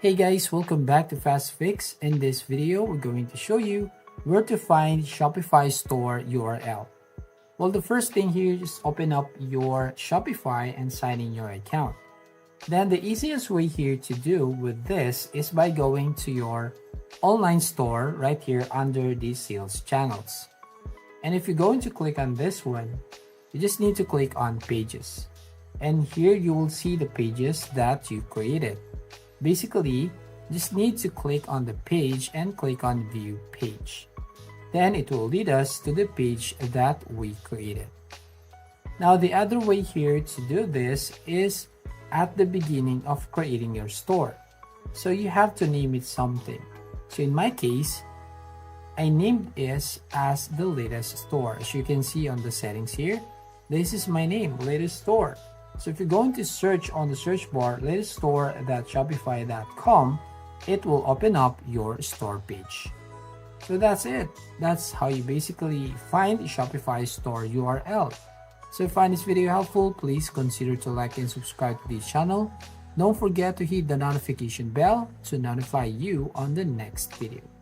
Hey guys, welcome back to Fast Fix. In this video, we're going to show you where to find Shopify store URL. Well, the first thing here, just open up your Shopify and sign in your account. Then the easiest way here to do with this is by going to your online store right here under the sales channels. And if you're going to click on this one, you just need to click on pages. And here you will see the pages that you created. Basically, just need to click on the page and click on view page. Then it will lead us to the page that we created. Now the other way here to do this is at the beginning of creating your store. So you have to name it something. So in my case, I named this as the latest store. As you can see on the settings here, this is my name, latest store. So if you're going to search on the search bar lateststore.shopify.com, it will open up your store page. So that's it. That's how you basically find Shopify store URL. So if you find this video helpful, please consider to like and subscribe to this channel. Don't forget to hit the notification bell to notify you on the next video.